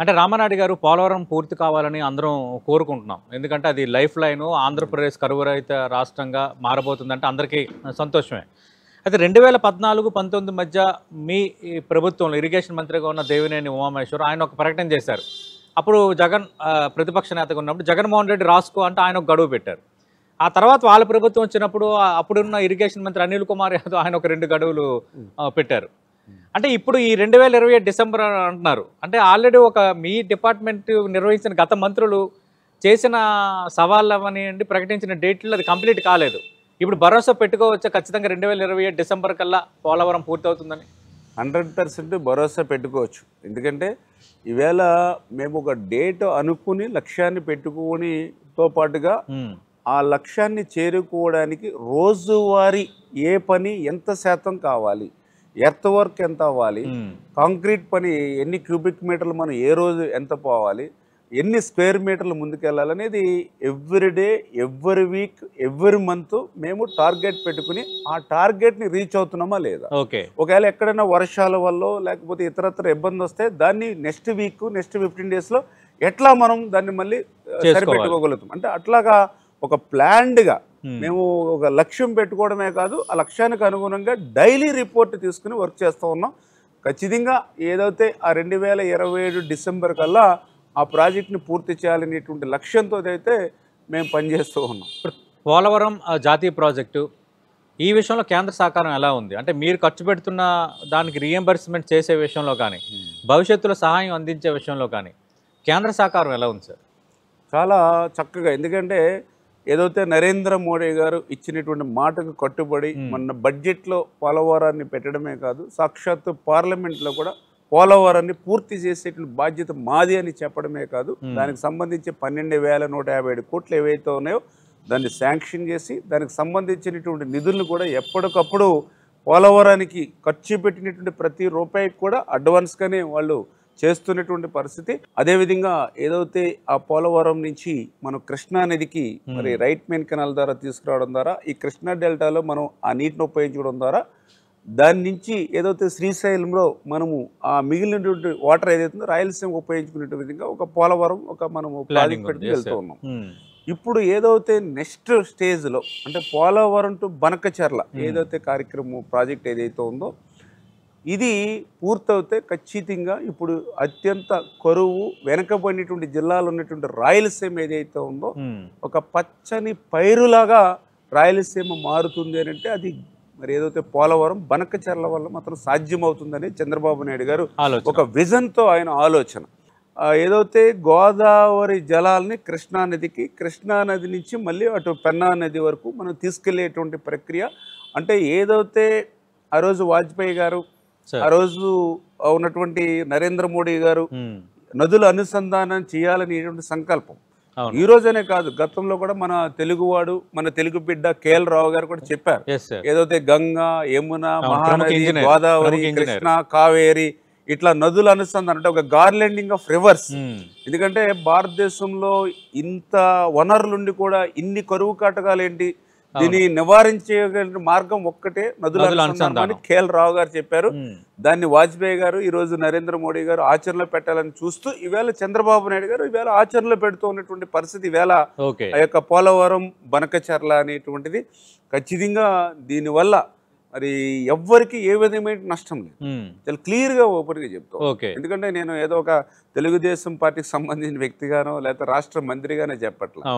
అంటే రామానాయుడు గారు పోలవరం పూర్తి కావాలని అందరం కోరుకుంటున్నాం. ఎందుకంటే అది లైఫ్ లైను. ఆంధ్రప్రదేశ్ కరువు రహిత రాష్ట్రంగా మారబోతుందంటే అందరికీ సంతోషమే. అయితే 2014, 19 మధ్య మీ ఈ ప్రభుత్వంలో ఇరిగేషన్ మంత్రిగా ఉన్న దేవినేని ఉమామహేశ్వర్ ఆయన ఒక ప్రకటన చేశారు. అప్పుడు జగన్ ప్రతిపక్ష నేతగా ఉన్నప్పుడు జగన్మోహన్ రెడ్డి రాసుకో అంటే ఆయన ఒక గడువు పెట్టారు. ఆ తర్వాత వాళ్ళ ప్రభుత్వం వచ్చినప్పుడు అప్పుడున్న ఇరిగేషన్ మంత్రి అనిల్ కుమార్ యాదవ్ ఆయన ఒక 2 గడువులు పెట్టారు. అంటే ఇప్పుడు ఈ 2027 డిసెంబర్ అంటున్నారు. అంటే ఆల్రెడీ ఒక మీ డిపార్ట్మెంట్ నిర్వహించిన గత మంత్రులు చేసిన సవాళ్ళు అవనియండి, ప్రకటించిన డేట్లు అది కంప్లీట్ కాలేదు. ఇప్పుడు భరోసా పెట్టుకోవచ్చా ఖచ్చితంగా 2027 డిసెంబర్ కల్లా పోలవరం పూర్తవుతుందని? 100% భరోసా పెట్టుకోవచ్చు. ఎందుకంటే ఈవేళ మేము ఒక డేట్ అనుకుని లక్ష్యాన్ని పెట్టుకోనితో పాటుగా ఆ లక్ష్యాన్ని చేరుకోవడానికి రోజువారీ ఏ పని ఎంత శాతం కావాలి, ఎర్త్ వర్క్ ఎంత అవ్వాలి, కాంక్రీట్ పని ఎన్ని క్యూబిక్ మీటర్లు మనం ఏ రోజు ఎంత పోవాలి, ఎన్ని స్క్వేర్ మీటర్లు ముందుకెళ్ళాలనేది everyday, every week, every month మేము టార్గెట్ పెట్టుకుని ఆ టార్గెట్ని రీచ్ అవుతున్నామా లేదా. ఒకవేళ ఎక్కడైనా వర్షాల వల్ల లేకపోతే ఇతరత్ర ఇబ్బంది వస్తే దాన్ని నెక్స్ట్ వీక్, నెక్స్ట్ 15 డేస్లో ఎట్లా మనం దాన్ని మళ్ళీ సరిపెట్టుకోగలుగుతాం. అంటే అట్లాగా ఒక ప్లాన్డ్గా మేము ఒక లక్ష్యం పెట్టుకోవడమే కాదు, ఆ లక్ష్యానికి అనుగుణంగా డైలీ రిపోర్ట్ తీసుకుని వర్క్ చేస్తూ ఉన్నాం. ఖచ్చితంగా ఏదైతే ఆ 2027 డిసెంబర్ కల్లా ఆ ప్రాజెక్ట్ని పూర్తి చేయాలనేటువంటి లక్ష్యంతో అయితే మేము పనిచేస్తూ ఉన్నాం. ఇప్పుడు పోలవరం జాతీయ ప్రాజెక్టు ఈ విషయంలో కేంద్ర సహకారం ఎలా ఉంది? అంటే మీరు ఖర్చు పెడుతున్న దానికి రీఎంబర్స్మెంట్ చేసే విషయంలో కానీ, భవిష్యత్తులో సహాయం అందించే విషయంలో కానీ కేంద్ర సహకారం ఎలా ఉంది సార్? చాలా చక్కగా, ఎందుకంటే ఏదైతే నరేంద్ర మోడీ గారు ఇచ్చినటువంటి మాటకు కట్టుబడి మొన్న బడ్జెట్లో పోలవరాన్ని పెట్టడమే కాదు, సాక్షాత్తు పార్లమెంట్లో కూడా పోలవరాన్ని పూర్తి చేసేటువంటి బాధ్యత మాది అని చెప్పడమే కాదు, దానికి సంబంధించి 12,157 కోట్లు ఏవైతే ఉన్నాయో దాన్ని శాంక్షన్ చేసి దానికి సంబంధించినటువంటి నిధులను కూడా ఎప్పటికప్పుడు పోలవరానికి ఖర్చు పెట్టినటువంటి ప్రతి రూపాయికి కూడా అడ్వాన్స్గానే వాళ్ళు చేస్తున్నటువంటి పరిస్థితి. అదేవిధంగా ఏదైతే ఆ పోలవరం నుంచి మనం కృష్ణా నదికి మరి రైట్ మెయిన్ కెనాల్ ద్వారా తీసుకురావడం ద్వారా ఈ కృష్ణా డెల్టాలో మనం ఆ నీటిని ఉపయోగించడం ద్వారా దాని నుంచి ఏదైతే శ్రీశైలంలో మనము ఆ మిగిలినటువంటి వాటర్ ఏదైతుందో రాయలసీమ ఉపయోగించుకునే విధంగా ఒక పోలవరం ఒక మనము ప్రాజెక్ట్ పెట్టుకుని వెళ్తూ ఉన్నాం. ఇప్పుడు ఏదైతే నెక్స్ట్ స్టేజ్లో అంటే పోలవరం టు బనకచెర్ల ఏదైతే కార్యక్రమం ప్రాజెక్ట్ ఏదైతే ఉందో ఇది పూర్తవుతే ఖచ్చితంగా ఇప్పుడు అత్యంత కరువు వెనకబడినటువంటి జిల్లాలో ఉన్నటువంటి రాయలసీమ ఏదైతే ఉందో ఒక పచ్చని పైరులాగా రాయలసీమ మారుతుంది అని అంటే అది మరి ఏదైతే పోలవరం బనకచెర్ల వల్ల మాత్రం సాధ్యమవుతుందని చంద్రబాబు నాయుడు గారు ఒక విజన్తో ఆయన ఆలోచన. ఏదైతే గోదావరి జలాల్ని కృష్ణా నది నుంచి మళ్ళీ అటు పెన్నా నది వరకు మనం తీసుకెళ్లేటువంటి ప్రక్రియ. అంటే ఏదైతే ఆ రోజు వాజ్పేయి గారు, ఆ రోజు ఉన్నటువంటి నరేంద్ర మోడీ గారు నదుల అనుసంధానం చేయాలనేటువంటి సంకల్పం ఈ రోజనే కాదు, గతంలో కూడా మన తెలుగువాడు, మన తెలుగు బిడ్డ కేఎల్ రావు గారు కూడా చెప్పారు. ఏదైతే గంగా, యమున, మహానది, గోదావరి, కృష్ణ, కావేరి ఇట్లా నదుల అనుసంధానం అంటే ఒక గార్లెండింగ్ ఆఫ్ రివర్స్. ఎందుకంటే భారతదేశంలో ఇంత వనరులుండి కూడా ఇన్ని కరువు కాటకాలు ఏంటి, దీన్ని నివారించే మార్గం ఒక్కటే నదుల అనుసంధానం అని కేఎల్ రావు గారు చెప్పారు. దాన్ని వాజ్పేయి గారు ఈ రోజు నరేంద్ర మోడీ గారు ఆచరణలో పెట్టాలని చూస్తూ ఈవేళ చంద్రబాబు నాయుడు గారు ఈవేళ ఆచరణలో పెడుతూ ఉన్నటువంటి పరిస్థితి. ఈవేళ ఆ యొక్క పోలవరం బనకచెర్ల అనేటువంటిది ఖచ్చితంగా దీనివల్ల మరి ఎవ్వరికి ఏ విధమైన నష్టం లేదు, చాలా క్లియర్గా ఓపెన్గా చెప్తాం. ఎందుకంటే నేను ఏదో ఒక తెలుగుదేశం పార్టీకి సంబంధించిన వ్యక్తిగానో లేకపోతే రాష్ట్ర మంత్రిగానే చెప్పట్లేదు.